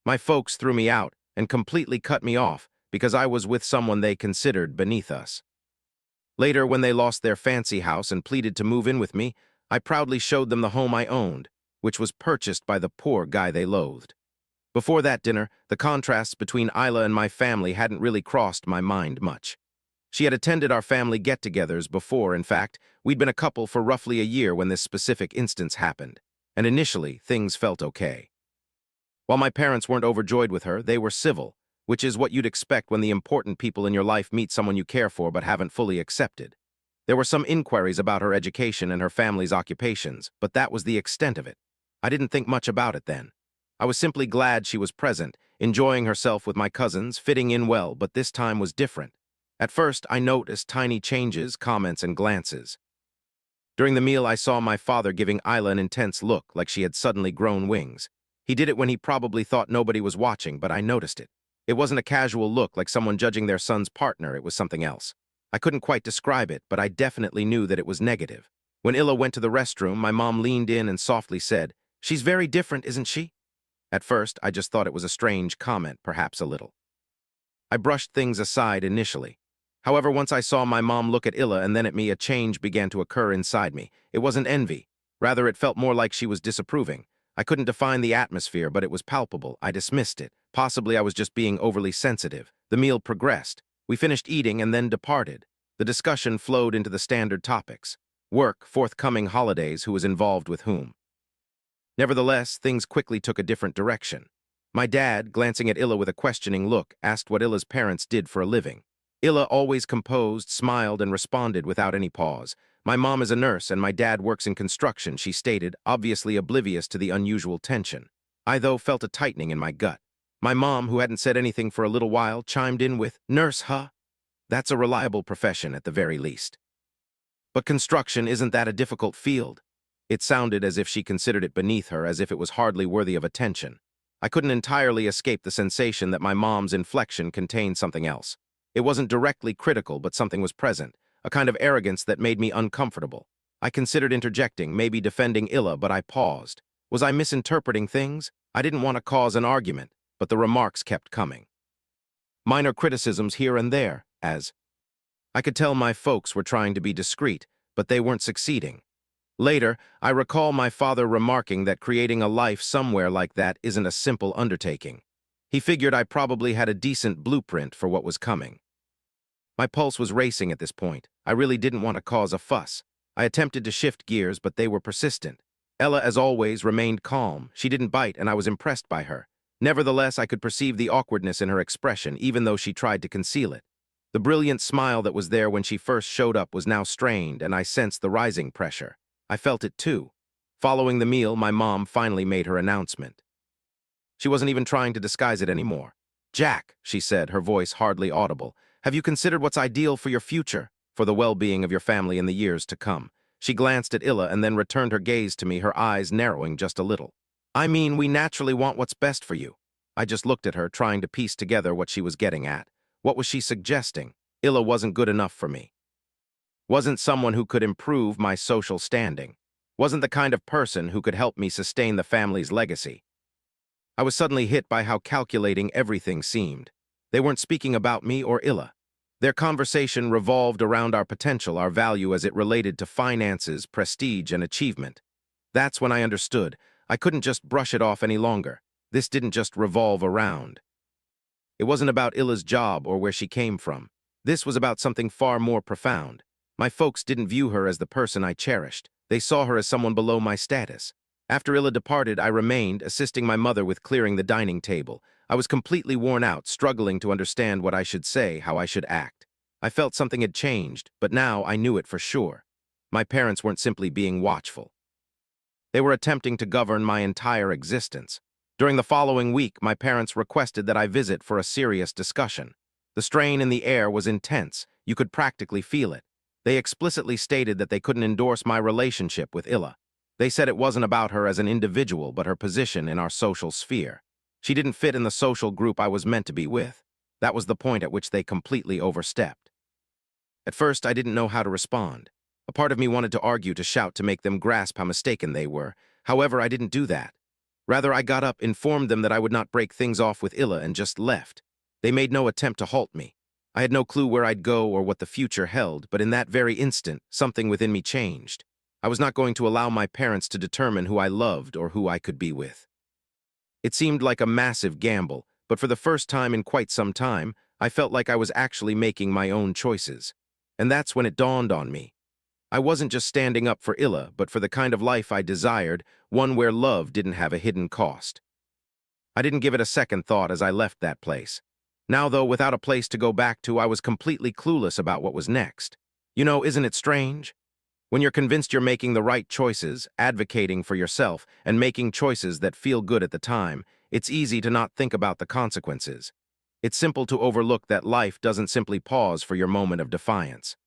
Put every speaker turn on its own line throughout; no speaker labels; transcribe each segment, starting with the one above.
My folks threw me out and completely cut me off because I was with someone they considered beneath us. Later, when they lost their fancy house and pleaded to move in with me, I proudly showed them the home I owned, which was purchased by the poor guy they loathed. Before that dinner, the contrasts between Isla and my family hadn't really crossed my mind much. She had attended our family get-togethers before. In fact, we'd been a couple for roughly a year when this specific instance happened, and initially, things felt okay. While my parents weren't overjoyed with her, they were civil, which is what you'd expect when the important people in your life meet someone you care for but haven't fully accepted. There were some inquiries about her education and her family's occupations, but that was the extent of it. I didn't think much about it then. I was simply glad she was present, enjoying herself with my cousins, fitting in well, but this time was different. At first, I noticed tiny changes, comments, and glances. During the meal, I saw my father giving Isla an intense look, like she had suddenly grown wings. He did it when he probably thought nobody was watching, but I noticed it. It wasn't a casual look like someone judging their son's partner, it was something else. I couldn't quite describe it, but I definitely knew that it was negative. When Illa went to the restroom, my mom leaned in and softly said, "She's very different, isn't she?" At first, I just thought it was a strange comment, perhaps a little. I brushed things aside initially. However, once I saw my mom look at Illa and then at me, a change began to occur inside me. It wasn't envy. Rather, it felt more like she was disapproving. I couldn't define the atmosphere, but it was palpable. I dismissed it. Possibly I was just being overly sensitive. The meal progressed. We finished eating and then departed. The discussion flowed into the standard topics. Work, forthcoming holidays, who was involved with whom. Nevertheless, things quickly took a different direction. My dad, glancing at Illa with a questioning look, asked what Illa's parents did for a living. Illa, always composed, smiled and responded without any pause. "My mom is a nurse and my dad works in construction," she stated, obviously oblivious to the unusual tension. I, though, felt a tightening in my gut. My mom, who hadn't said anything for a little while, chimed in with, "Nurse, huh? That's a reliable profession at the very least. But construction, isn't that a difficult field?" It sounded as if she considered it beneath her, as if it was hardly worthy of attention. I couldn't entirely escape the sensation that my mom's inflection contained something else. It wasn't directly critical, but something was present, a kind of arrogance that made me uncomfortable. I considered interjecting, maybe defending Illa, but I paused. Was I misinterpreting things? I didn't want to cause an argument, but the remarks kept coming. Minor criticisms here and there, as I could tell my folks were trying to be discreet, but they weren't succeeding. Later, I recall my father remarking that creating a life somewhere like that isn't a simple undertaking. He figured I probably had a decent blueprint for what was coming. My pulse was racing at this point. I really didn't want to cause a fuss. I attempted to shift gears, but they were persistent. Ella, as always, remained calm. She didn't bite, and I was impressed by her. Nevertheless, I could perceive the awkwardness in her expression, even though she tried to conceal it. The brilliant smile that was there when she first showed up was now strained, and I sensed the rising pressure. I felt it too. Following the meal, my mom finally made her announcement. She wasn't even trying to disguise it anymore. "Jack," she said, her voice hardly audible, "have you considered what's ideal for your future, for the well-being of your family in the years to come?" She glanced at Illa and then returned her gaze to me, her eyes narrowing just a little. "I mean, we naturally want what's best for you." I just looked at her, trying to piece together what she was getting at. What was she suggesting? Illa wasn't good enough for me. Wasn't someone who could improve my social standing. Wasn't the kind of person who could help me sustain the family's legacy. I was suddenly hit by how calculating everything seemed. They weren't speaking about me or Illa. Their conversation revolved around our potential, our value as it related to finances, prestige, and achievement. That's when I understood. I couldn't just brush it off any longer. This didn't just revolve around. It wasn't about Illa's job or where she came from. This was about something far more profound. My folks didn't view her as the person I cherished. They saw her as someone below my status. After Illa departed, I remained, assisting my mother with clearing the dining table. I was completely worn out, struggling to understand what I should say, how I should act. I felt something had changed, but now I knew it for sure. My parents weren't simply being watchful. They were attempting to govern my entire existence. During the following week, my parents requested that I visit for a serious discussion. The strain in the air was intense. You could practically feel it. They explicitly stated that they couldn't endorse my relationship with Illa. They said it wasn't about her as an individual, but her position in our social sphere. She didn't fit in the social group I was meant to be with. That was the point at which they completely overstepped. At first, I didn't know how to respond. A part of me wanted to argue, to shout, to make them grasp how mistaken they were. However, I didn't do that. Rather, I got up, informed them that I would not break things off with Illa, and just left. They made no attempt to halt me. I had no clue where I'd go or what the future held, but in that very instant, something within me changed. I was not going to allow my parents to determine who I loved or who I could be with. It seemed like a massive gamble, but for the first time in quite some time, I felt like I was actually making my own choices. And that's when it dawned on me. I wasn't just standing up for Illa, but for the kind of life I desired, one where love didn't have a hidden cost. I didn't give it a second thought as I left that place. Now, though, without a place to go back to, I was completely clueless about what was next. You know, isn't it strange? When you're convinced you're making the right choices, advocating for yourself, and making choices that feel good at the time, it's easy to not think about the consequences. It's simple to overlook that life doesn't simply pause for your moment of defiance.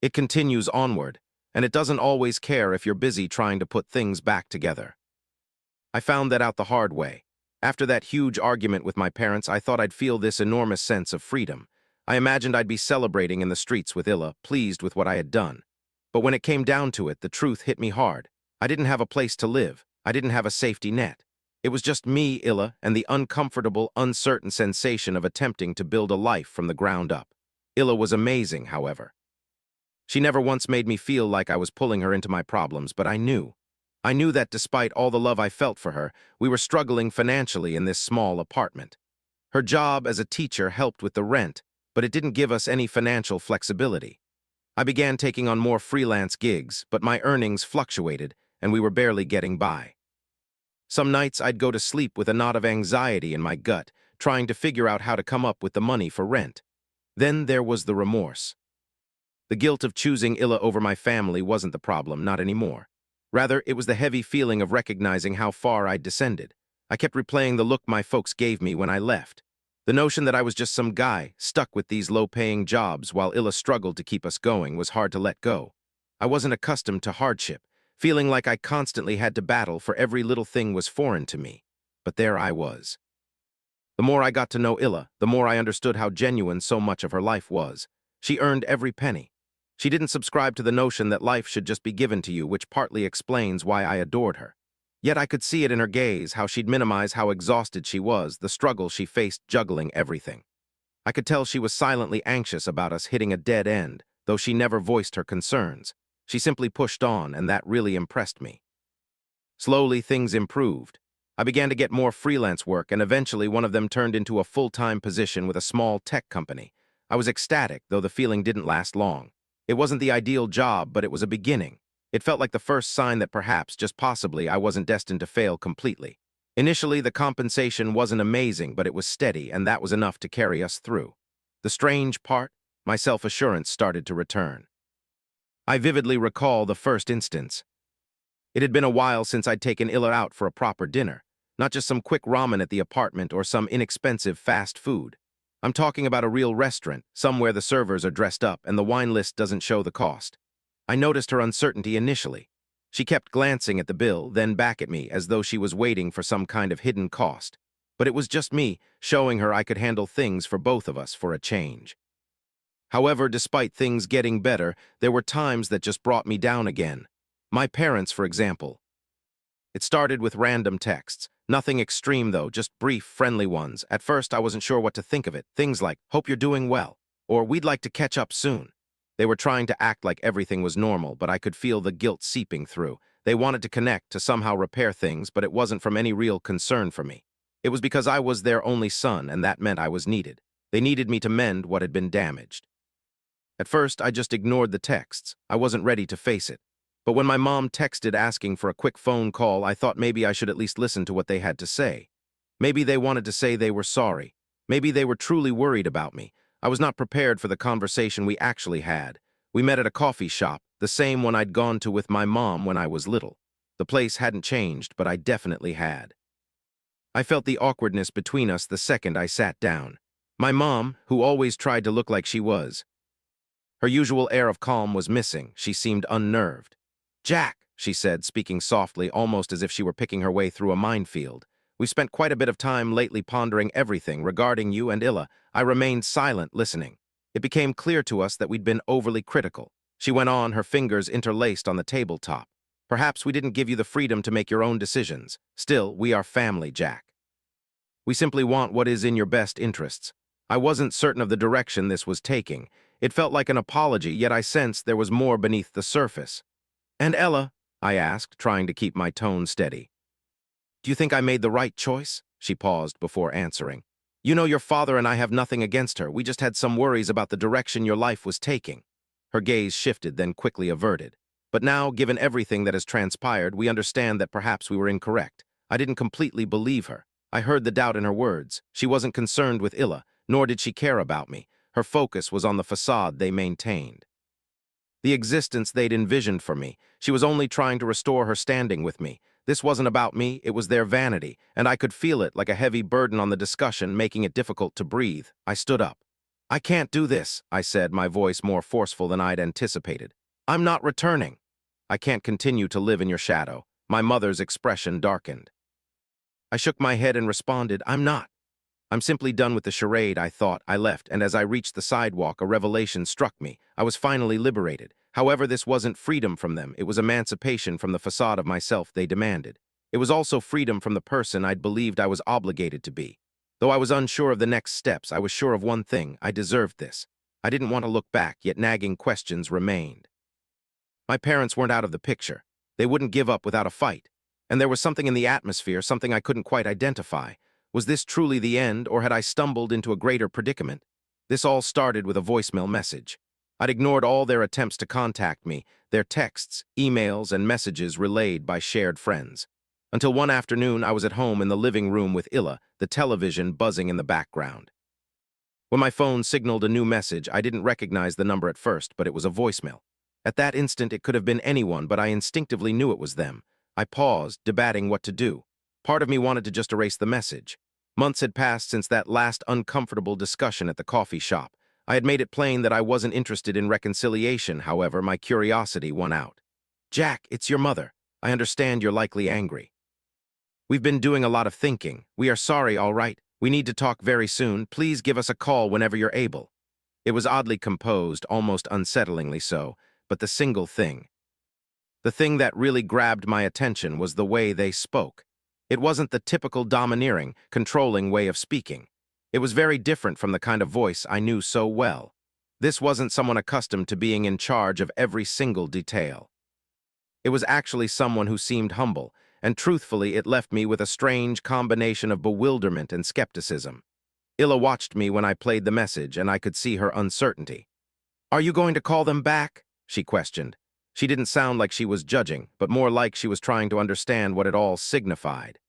It continues onward, and it doesn't always care if you're busy trying to put things back together. I found that out the hard way. After that huge argument with my parents, I thought I'd feel this enormous sense of freedom. I imagined I'd be celebrating in the streets with Illa, pleased with what I had done. But when it came down to it, the truth hit me hard. I didn't have a place to live. I didn't have a safety net. It was just me, Illa, and the uncomfortable, uncertain sensation of attempting to build a life from the ground up. Illa was amazing, however. She never once made me feel like I was pulling her into my problems, but I knew. I knew that despite all the love I felt for her, we were struggling financially in this small apartment. Her job as a teacher helped with the rent, but it didn't give us any financial flexibility. I began taking on more freelance gigs, but my earnings fluctuated, and we were barely getting by. Some nights I'd go to sleep with a knot of anxiety in my gut, trying to figure out how to come up with the money for rent. Then there was the remorse. The guilt of choosing Illa over my family wasn't the problem, not anymore. Rather, it was the heavy feeling of recognizing how far I'd descended. I kept replaying the look my folks gave me when I left. The notion that I was just some guy, stuck with these low-paying jobs while Illa struggled to keep us going, was hard to let go. I wasn't accustomed to hardship. Feeling like I constantly had to battle for every little thing was foreign to me. But there I was. The more I got to know Illa, the more I understood how genuine so much of her life was. She earned every penny. She didn't subscribe to the notion that life should just be given to you, which partly explains why I adored her. Yet I could see it in her gaze, how she'd minimize how exhausted she was, the struggle she faced juggling everything. I could tell she was silently anxious about us hitting a dead end, though she never voiced her concerns. She simply pushed on, and that really impressed me. Slowly, things improved. I began to get more freelance work, and eventually one of them turned into a full-time position with a small tech company. I was ecstatic, though the feeling didn't last long. It wasn't the ideal job, but it was a beginning. It felt like the first sign that perhaps, just possibly, I wasn't destined to fail completely. Initially, the compensation wasn't amazing, but it was steady, and that was enough to carry us through. The strange part? My self-assurance started to return. I vividly recall the first instance. It had been a while since I'd taken Illa out for a proper dinner, not just some quick ramen at the apartment or some inexpensive fast food. I'm talking about a real restaurant, somewhere the servers are dressed up and the wine list doesn't show the cost. I noticed her uncertainty initially. She kept glancing at the bill, then back at me, as though she was waiting for some kind of hidden cost. But it was just me, showing her I could handle things for both of us for a change. However, despite things getting better, there were times that just brought me down again. My parents, for example. It started with random texts. Nothing extreme, though, just brief, friendly ones. At first, I wasn't sure what to think of it. Things like, "Hope you're doing well," or "We'd like to catch up soon." They were trying to act like everything was normal, but I could feel the guilt seeping through. They wanted to connect, to somehow repair things, but it wasn't from any real concern for me. It was because I was their only son, and that meant I was needed. They needed me to mend what had been damaged. At first, I just ignored the texts. I wasn't ready to face it. But when my mom texted asking for a quick phone call, I thought maybe I should at least listen to what they had to say. Maybe they wanted to say they were sorry. Maybe they were truly worried about me. I was not prepared for the conversation we actually had. We met at a coffee shop, the same one I'd gone to with my mom when I was little. The place hadn't changed, but I definitely had. I felt the awkwardness between us the second I sat down. My mom, who always tried to look like she was. Her usual air of calm was missing. She seemed unnerved. "Jack," she said, speaking softly, almost as if she were picking her way through a minefield. "We've spent quite a bit of time lately pondering everything regarding you and Illa." I remained silent, listening. It became clear to us that we'd been overly critical. She went on, her fingers interlaced on the tabletop. Perhaps we didn't give you the freedom to make your own decisions. Still, we are family, Jack. We simply want what is in your best interests. I wasn't certain of the direction this was taking. It felt like an apology, yet I sensed there was more beneath the surface. "And Ella?" I asked, trying to keep my tone steady. "Do you think I made the right choice?" She paused before answering. "You know your father and I have nothing against her. We just had some worries about the direction your life was taking." Her gaze shifted, then quickly averted. "But now, given everything that has transpired, we understand that perhaps we were incorrect." I didn't completely believe her. I heard the doubt in her words. She wasn't concerned with Illa, nor did she care about me. Her focus was on the facade they maintained, the existence they'd envisioned for me. She was only trying to restore her standing with me. This wasn't about me, it was their vanity, and I could feel it like a heavy burden on the discussion, making it difficult to breathe. I stood up. "I can't do this," I said, my voice more forceful than I'd anticipated. "I'm not returning. I can't continue to live in your shadow." My mother's expression darkened. I shook my head and responded, "I'm not. I'm simply done with the charade," I thought. I left, and as I reached the sidewalk, a revelation struck me. I was finally liberated. However, this wasn't freedom from them. It was emancipation from the facade of myself they demanded. It was also freedom from the person I'd believed I was obligated to be. Though I was unsure of the next steps, I was sure of one thing: I deserved this. I didn't want to look back, yet nagging questions remained. My parents weren't out of the picture. They wouldn't give up without a fight. And there was something in the atmosphere, something I couldn't quite identify. Was this truly the end, or had I stumbled into a greater predicament? This all started with a voicemail message. I'd ignored all their attempts to contact me, their texts, emails, and messages relayed by shared friends. Until one afternoon, I was at home in the living room with Illa, the television buzzing in the background. When my phone signaled a new message, I didn't recognize the number at first, but it was a voicemail. At that instant, it could have been anyone, but I instinctively knew it was them. I paused, debating what to do. Part of me wanted to just erase the message. Months had passed since that last uncomfortable discussion at the coffee shop. I had made it plain that I wasn't interested in reconciliation. However, my curiosity won out. "Jack, it's your mother. I understand you're likely angry. We've been doing a lot of thinking. We are sorry, all right? We need to talk very soon. Please give us a call whenever you're able." It was oddly composed, almost unsettlingly so, but the thing that really grabbed my attention was the way they spoke. It wasn't the typical domineering, controlling way of speaking. It was very different from the kind of voice I knew so well. This wasn't someone accustomed to being in charge of every single detail. It was actually someone who seemed humble, and truthfully, it left me with a strange combination of bewilderment and skepticism. Illa watched me when I played the message, and I could see her uncertainty. "Are you going to call them back?" she questioned. She didn't sound like she was judging, but more like she was trying to understand what it all signified.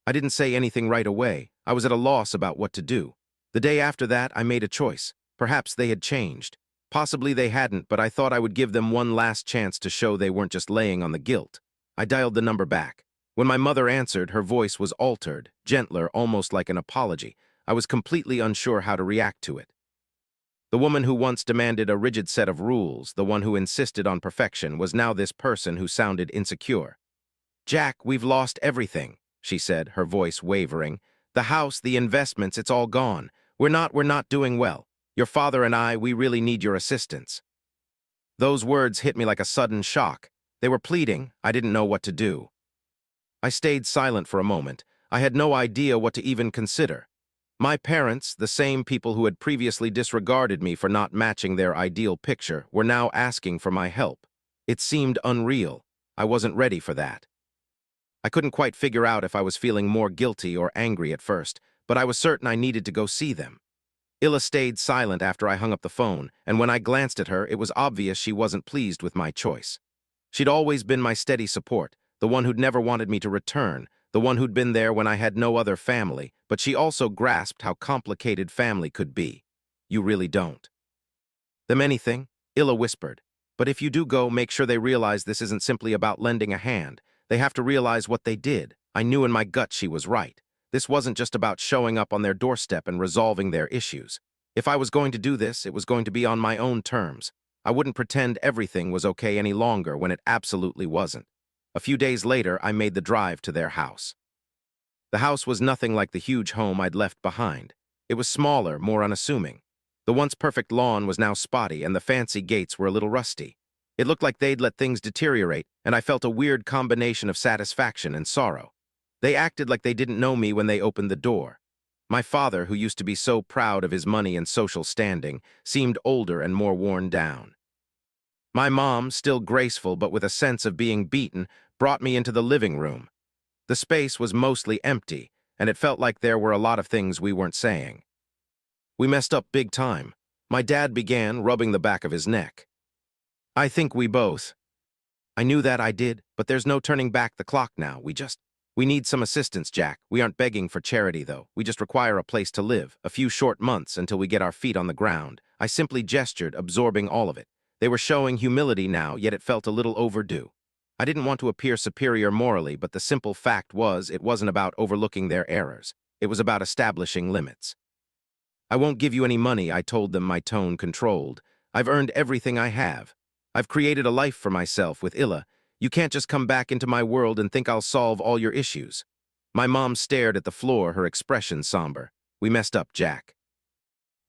I didn't say anything right away. I was at a loss about what to do. The day after that, I made a choice. Perhaps they had changed. Possibly they hadn't, but I thought I would give them one last chance to show they weren't just laying on the guilt. I dialed the number back. When my mother answered, her voice was altered, gentler, almost like an apology. I was completely unsure how to react to it. The woman who once demanded a rigid set of rules, the one who insisted on perfection, was now this person who sounded insecure. "Jack, we've lost everything," she said, her voice wavering. "The house, the investments, it's all gone. We're not doing well. Your father and I, we really need your assistance." Those words hit me like a sudden shock. They were pleading. I didn't know what to do. I stayed silent for a moment. I had no idea what to even consider. My parents, the same people who had previously disregarded me for not matching their ideal picture, were now asking for my help. It seemed unreal. I wasn't ready for that. I couldn't quite figure out if I was feeling more guilty or angry at first, but I was certain I needed to go see them. Illa stayed silent after I hung up the phone, and when I glanced at her, it was obvious she wasn't pleased with my choice. She'd always been my steady support, the one who'd never wanted me to return, the one who'd been there when I had no other family, but she also grasped how complicated family could be. "You really don't." "Them anything?" Illa whispered. "But if you do go, make sure they realize this isn't simply about lending a hand. They have to realize what they did." I knew in my gut she was right. This wasn't just about showing up on their doorstep and resolving their issues. If I was going to do this, it was going to be on my own terms. I wouldn't pretend everything was okay any longer when it absolutely wasn't. A few days later, I made the drive to their house. The house was nothing like the huge home I'd left behind. It was smaller, more unassuming. The once perfect lawn was now spotty, and the fancy gates were a little rusty. It looked like they'd let things deteriorate, and I felt a weird combination of satisfaction and sorrow. They acted like they didn't know me when they opened the door. My father, who used to be so proud of his money and social standing, seemed older and more worn down. My mom, still graceful but with a sense of being beaten, brought me into the living room. The space was mostly empty, and it felt like there were a lot of things we weren't saying. We messed up big time. My dad began, rubbing the back of his neck. I think we both. I knew that I did, but there's no turning back the clock now. We need some assistance, Jack. We aren't begging for charity, though. We just require a place to live, a few short months until we get our feet on the ground. I simply gestured, absorbing all of it. They were showing humility now, yet it felt a little overdue. I didn't want to appear superior morally, but the simple fact was it wasn't about overlooking their errors. It was about establishing limits. I won't give you any money, I told them, my tone controlled. I've earned everything I have. I've created a life for myself with Illa. You can't just come back into my world and think I'll solve all your issues. My mom stared at the floor, her expression somber. We messed up, Jack.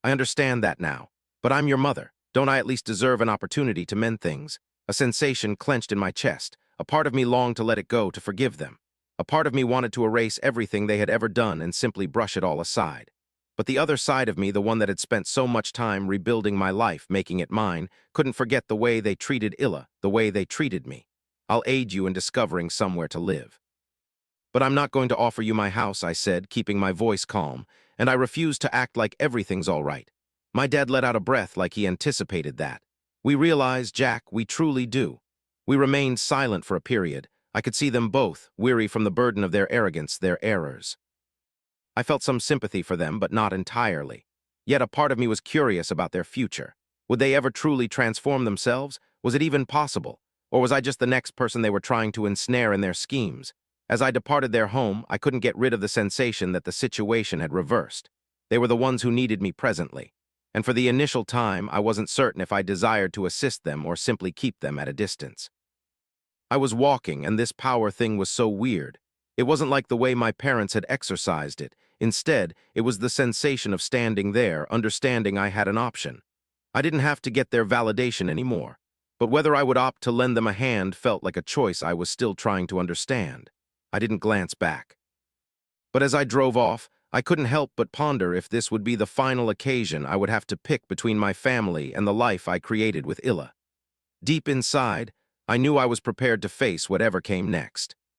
I understand that now. But I'm your mother. Don't I at least deserve an opportunity to mend things? A sensation clenched in my chest. A part of me longed to let it go, to forgive them. A part of me wanted to erase everything they had ever done and simply brush it all aside. But the other side of me, the one that had spent so much time rebuilding my life, making it mine, couldn't forget the way they treated Illa, the way they treated me. I'll aid you in discovering somewhere to live. But I'm not going to offer you my house, I said, keeping my voice calm, and I refuse to act like everything's all right. My dad let out a breath like he anticipated that. We realize, Jack, we truly do. We remained silent for a period. I could see them both, weary from the burden of their arrogance, their errors. I felt some sympathy for them, but not entirely. Yet a part of me was curious about their future. Would they ever truly transform themselves? Was it even possible? Or was I just the next person they were trying to ensnare in their schemes? As I departed their home, I couldn't get rid of the sensation that the situation had reversed. They were the ones who needed me presently. And for the initial time, I wasn't certain if I desired to assist them or simply keep them at a distance. I was walking, and this power thing was so weird. It wasn't like the way my parents had exercised it. Instead, it was the sensation of standing there, understanding I had an option. I didn't have to get their validation anymore. But whether I would opt to lend them a hand felt like a choice I was still trying to understand. I didn't glance back. But as I drove off, I couldn't help but ponder if this would be the final occasion I would have to pick between my family and the life I created with Illa. Deep inside, I knew I was prepared to face whatever came next.